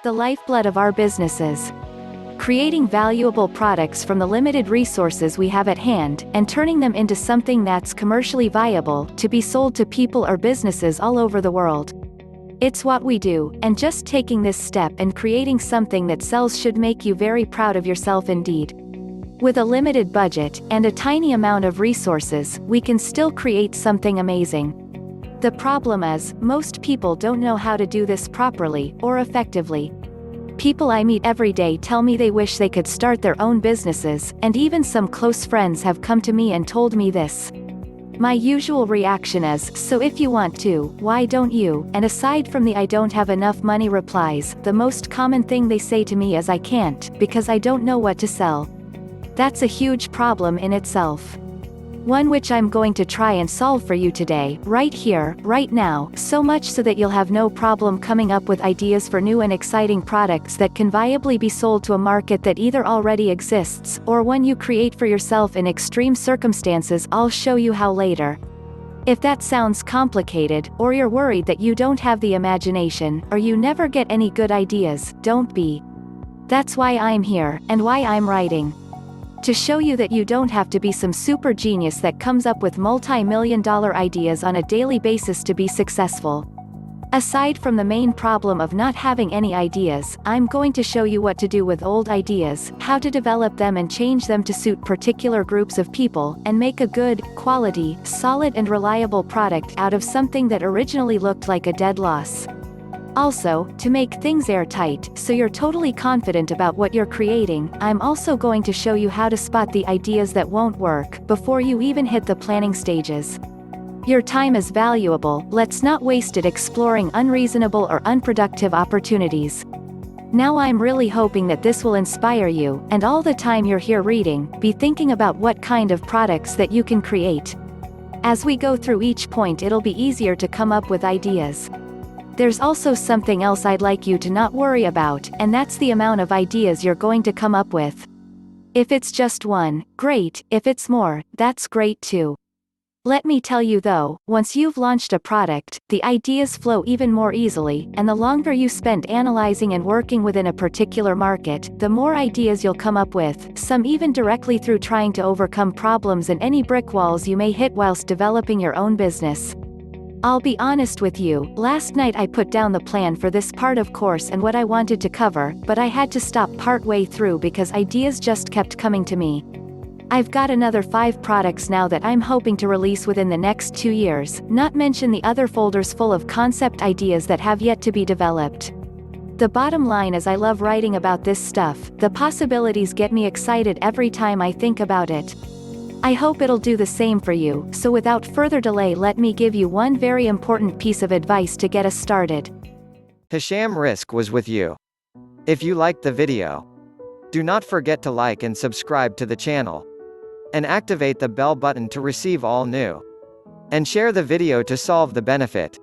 the lifeblood of our businesses. Creating valuable products from the limited resources we have at hand, and turning them into something that's commercially viable, to be sold to people or businesses all over the world. It's what we do, and just taking this step and creating something that sells should make you very proud of yourself indeed. With a limited budget, and a tiny amount of resources, we can still create something amazing. The problem is, most people don't know how to do this properly, or effectively. People I meet every day tell me they wish they could start their own businesses, and even some close friends have come to me and told me this. My usual reaction is, so if you want to, why don't you? And aside from the "I don't have enough money" replies, the most common thing they say to me is "I can't, because I don't know what to sell." That's a huge problem in itself. One which I'm going to try and solve for you today, right here, right now, so much so that you'll have no problem coming up with ideas for new and exciting products that can viably be sold to a market that either already exists, or one you create for yourself in extreme circumstances. I'll show you how later. If that sounds complicated, or you're worried that you don't have the imagination, or you never get any good ideas, don't be. That's why I'm here, and why I'm writing. To show you that you don't have to be some super genius that comes up with multi-million-dollar ideas on a daily basis to be successful. Aside from the main problem of not having any ideas, I'm going to show you what to do with old ideas, how to develop them and change them to suit particular groups of people, and make a good, quality, solid and reliable product out of something that originally looked like a dead loss. Also, to make things airtight, so you're totally confident about what you're creating, I'm also going to show you how to spot the ideas that won't work, before you even hit the planning stages. Your time is valuable, let's not waste it exploring unreasonable or unproductive opportunities. Now I'm really hoping that this will inspire you, and all the time you're here reading, be thinking about what kind of products that you can create. As we go through each point, it'll be easier to come up with ideas. There's also something else I'd like you to not worry about, and that's the amount of ideas you're going to come up with. If it's just one, great; if it's more, that's great too. Let me tell you though, once you've launched a product, the ideas flow even more easily, and the longer you spend analyzing and working within a particular market, the more ideas you'll come up with, some even directly through trying to overcome problems and any brick walls you may hit whilst developing your own business. I'll be honest with you, last night I put down the plan for this part of course and what I wanted to cover, but I had to stop part-way through because ideas just kept coming to me. I've got another 5 products now that I'm hoping to release within the next 2 years, not mention the other folders full of concept ideas that have yet to be developed. The bottom line is I love writing about this stuff, the possibilities get me excited every time I think about it. I hope it'll do the same for you, so without further delay let me give you one very important piece of advice to get us started. Hisham Risk was with you. If you liked the video, do not forget to like and subscribe to the channel. And activate the bell button to receive all new. And share the video to solve the benefit.